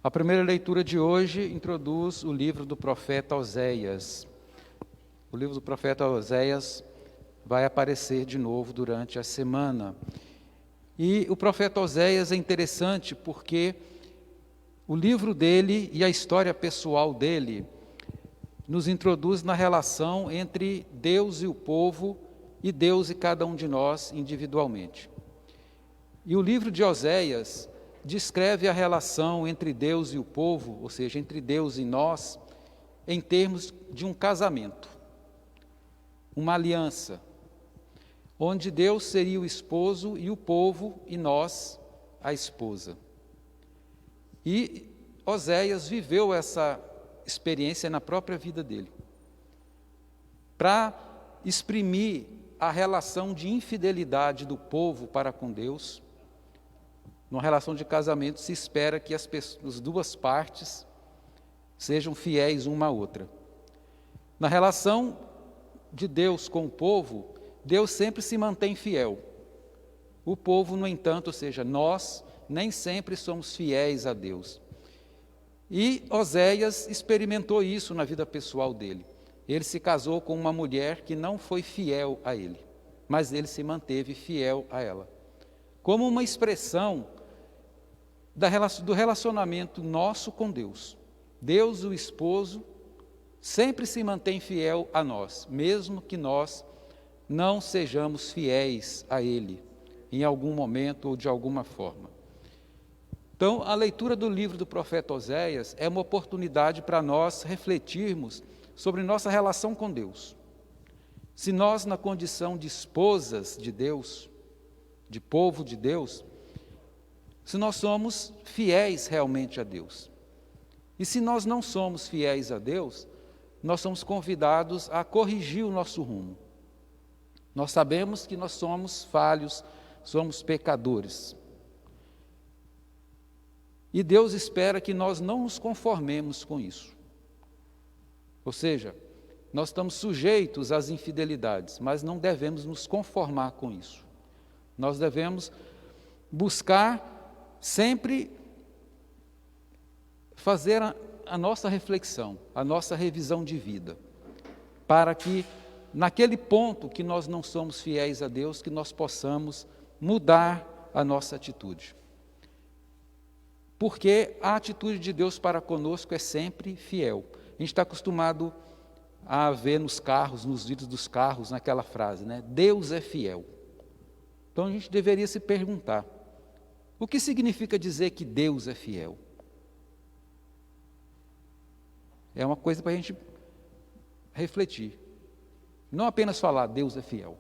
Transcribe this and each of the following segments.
A primeira leitura de hoje introduz o livro do profeta Oséias. O livro do profeta Oséias vai aparecer de novo durante a semana. E o profeta Oséias é interessante porque o livro dele e a história pessoal dele nos introduz na relação entre Deus e o povo e Deus e cada um de nós individualmente. E o livro de Oséias descreve a relação entre Deus e o povo, ou seja, entre Deus e nós, em termos de um casamento, uma aliança, onde Deus seria o esposo e o povo e nós a esposa. E Oséias viveu essa experiência na própria vida dele, para exprimir a relação de infidelidade do povo para com Deus. Numa relação de casamento se espera que as duas partes sejam fiéis uma à outra. Na relação de Deus com o povo, Deus sempre se mantém fiel. O povo, no entanto, ou seja, nós nem sempre somos fiéis a Deus. E Oséias experimentou isso na vida pessoal dele. Ele se casou com uma mulher que não foi fiel a ele, mas ele se manteve fiel a ela. Como uma expressão do relacionamento nosso com Deus. Deus, o esposo, sempre se mantém fiel a nós, mesmo que nós não sejamos fiéis a Ele, em algum momento ou de alguma forma. Então, a leitura do livro do profeta Oséias é uma oportunidade para nós refletirmos sobre nossa relação com Deus. Se nós, na condição de esposas de Deus, de povo de Deus, se nós somos fiéis realmente a Deus. E se nós não somos fiéis a Deus, nós somos convidados a corrigir o nosso rumo. Nós sabemos que nós somos falhos, somos pecadores. E Deus espera que nós não nos conformemos com isso. Ou seja, nós estamos sujeitos às infidelidades, mas não devemos nos conformar com isso. Nós devemos buscar sempre fazer a nossa reflexão, a nossa revisão de vida, para que naquele ponto que nós não somos fiéis a Deus, que nós possamos mudar a nossa atitude. Porque a atitude de Deus para conosco é sempre fiel. A gente está acostumado a ver nos carros, nos vídeos dos carros, naquela frase, né? Deus é fiel. Então a gente deveria se perguntar, o que significa dizer que Deus é fiel? É uma coisa para a gente refletir. Não apenas falar Deus é fiel,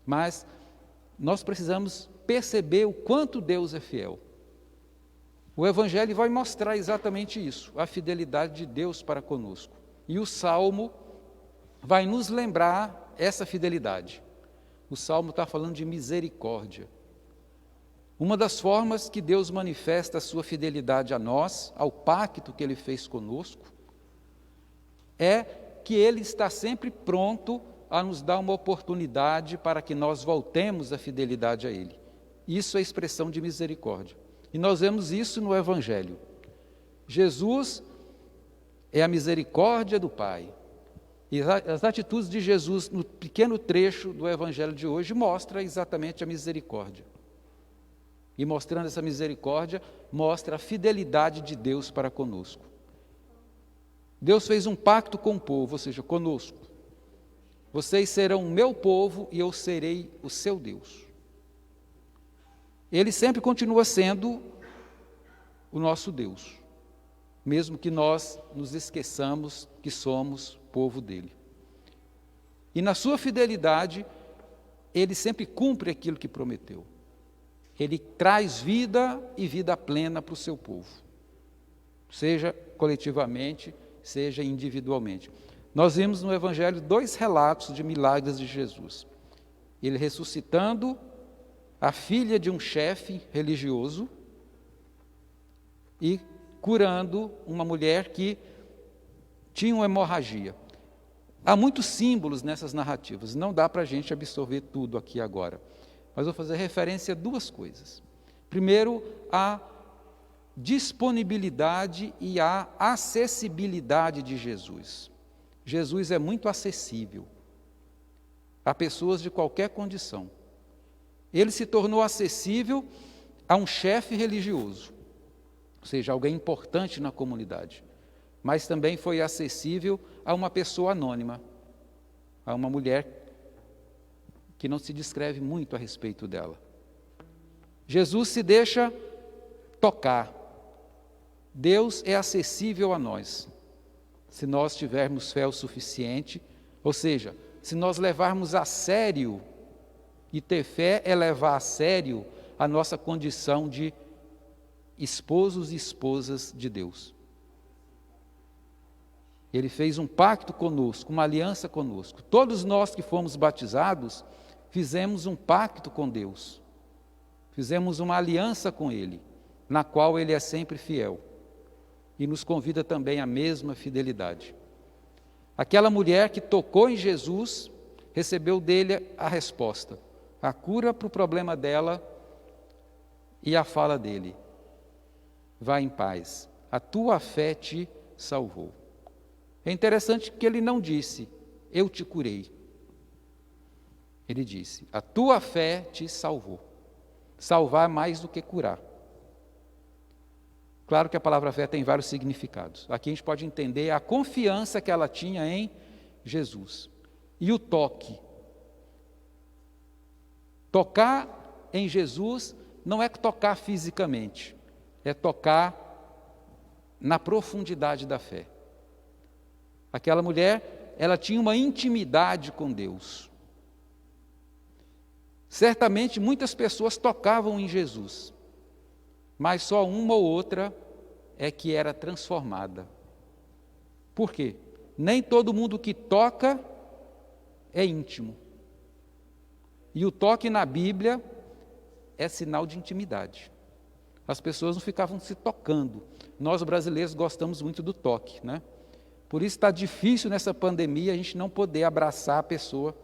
mas nós precisamos perceber o quanto Deus é fiel. O Evangelho vai mostrar exatamente isso, a fidelidade de Deus para conosco. E o Salmo vai nos lembrar essa fidelidade. O Salmo está falando de misericórdia. Uma das formas que Deus manifesta a sua fidelidade a nós, ao pacto que Ele fez conosco, é que Ele está sempre pronto a nos dar uma oportunidade para que nós voltemos à fidelidade a Ele. Isso é expressão de misericórdia. E nós vemos isso no Evangelho. Jesus é a misericórdia do Pai. E as atitudes de Jesus no pequeno trecho do Evangelho de hoje mostram exatamente a misericórdia. E mostrando essa misericórdia, mostra a fidelidade de Deus para conosco. Deus fez um pacto com o povo, ou seja, conosco. Vocês serão o meu povo e eu serei o seu Deus. Ele sempre continua sendo o nosso Deus, mesmo que nós nos esqueçamos que somos povo dele. E na sua fidelidade, ele sempre cumpre aquilo que prometeu. Ele traz vida e vida plena para o seu povo, seja coletivamente, seja individualmente. Nós vimos no Evangelho 2 relatos de milagres de Jesus. Ele ressuscitando a filha de um chefe religioso e curando uma mulher que tinha uma hemorragia. Há muitos símbolos nessas narrativas, não dá para a gente absorver tudo aqui agora. Mas vou fazer referência a duas coisas. Primeiro, a disponibilidade e a acessibilidade de Jesus. Jesus é muito acessível a pessoas de qualquer condição. Ele se tornou acessível a um chefe religioso, ou seja, alguém importante na comunidade, mas também foi acessível a uma pessoa anônima, a uma mulher que não se descreve muito a respeito dela. Jesus se deixa tocar. Deus é acessível a nós, se nós tivermos fé o suficiente, ou seja, se nós levarmos a sério, e ter fé é levar a sério a nossa condição de esposos e esposas de Deus. Ele fez um pacto conosco, uma aliança conosco. Todos nós que fomos batizados, fizemos um pacto com Deus. Fizemos uma aliança com Ele, na qual Ele é sempre fiel. E nos convida também à mesma fidelidade. Aquela mulher que tocou em Jesus, recebeu dele a resposta, a cura para o problema dela e a fala dele: vá em paz, a tua fé te salvou. É interessante que ele não disse, eu te curei. Ele disse, a tua fé te salvou. Salvar mais do que curar. Claro que a palavra fé tem vários significados. Aqui a gente pode entender a confiança que ela tinha em Jesus. E o toque. Tocar em Jesus não é tocar fisicamente, é tocar na profundidade da fé. Aquela mulher, ela tinha uma intimidade com Deus. Certamente muitas pessoas tocavam em Jesus, mas só uma ou outra é que era transformada. Por quê? Nem todo mundo que toca é íntimo. E o toque na Bíblia é sinal de intimidade. As pessoas não ficavam se tocando. Nós brasileiros gostamos muito do toque, né? Por isso está difícil nessa pandemia a gente não poder abraçar a pessoa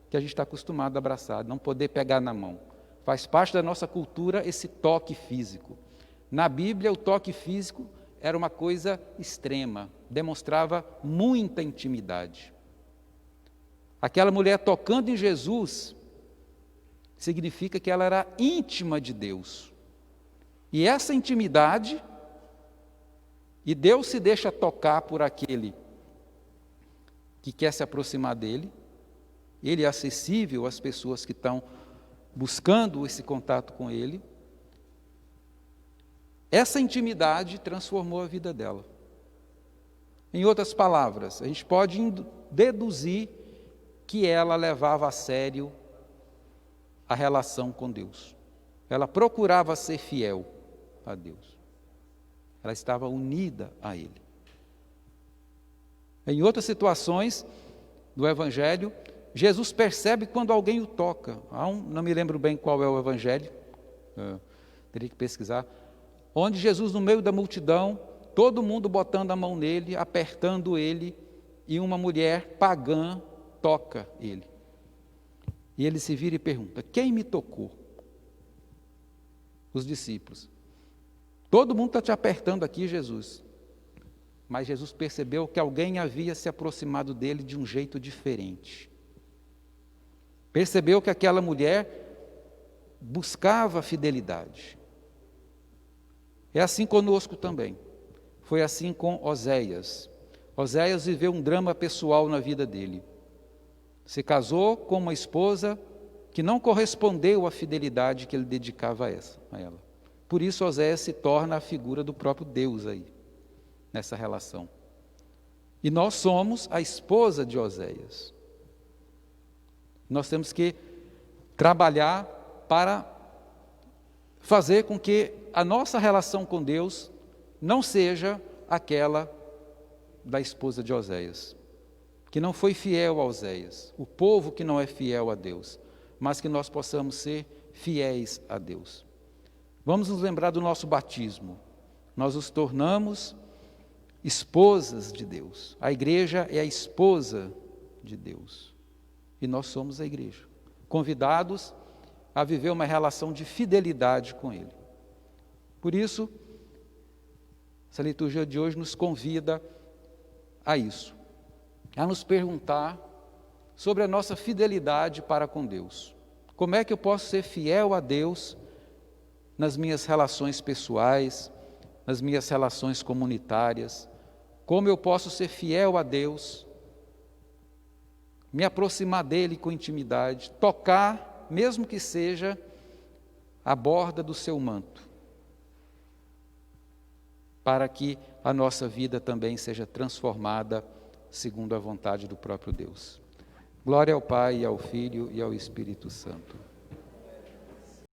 que a gente está acostumado a abraçar, não poder pegar na mão. Faz parte da nossa cultura esse toque físico. Na Bíblia, o toque físico era uma coisa extrema, demonstrava muita intimidade. Aquela mulher tocando em Jesus significa que ela era íntima de Deus. E essa intimidade, e Deus se deixa tocar por aquele que quer se aproximar dele, ele é acessível às pessoas que estão buscando esse contato com ele. Essa intimidade transformou a vida dela. Em outras palavras, a gente pode deduzir que ela levava a sério a relação com Deus. Ela procurava ser fiel a Deus. Ela estava unida a Ele. Em outras situações do Evangelho, Jesus percebe quando alguém o toca. Não me lembro bem qual é o Evangelho, teria que pesquisar, onde Jesus, no meio da multidão, todo mundo botando a mão nele, apertando ele, e uma mulher pagã toca ele. E ele se vira e pergunta, quem me tocou? Os discípulos. Todo mundo está te apertando aqui, Jesus. Mas Jesus percebeu que alguém havia se aproximado dele de um jeito diferente. Percebeu que aquela mulher buscava fidelidade. É assim conosco também. Foi assim com Oséias. Oséias viveu um drama pessoal na vida dele. Se casou com uma esposa que não correspondeu à fidelidade que ele dedicava a ela. Por isso Oséias se torna a figura do próprio Deus aí, nessa relação. E nós somos a esposa de Oséias. Nós temos que trabalhar para fazer com que a nossa relação com Deus não seja aquela da esposa de Oséias, que não foi fiel a Oséias, o povo que não é fiel a Deus, mas que nós possamos ser fiéis a Deus. Vamos nos lembrar do nosso batismo. Nós nos tornamos esposas de Deus. A igreja é a esposa de Deus. E nós somos a igreja, convidados a viver uma relação de fidelidade com Ele. Por isso, Essa liturgia de hoje nos convida a isso, a nos perguntar sobre a nossa fidelidade para com Deus. Como é que eu posso ser fiel a Deus nas minhas relações pessoais, nas minhas relações comunitárias? Como eu posso ser fiel a Deus, me aproximar dele com intimidade, tocar, mesmo que seja a borda do seu manto, para que a nossa vida também seja transformada segundo a vontade do próprio Deus. Glória ao Pai, e ao Filho e ao Espírito Santo.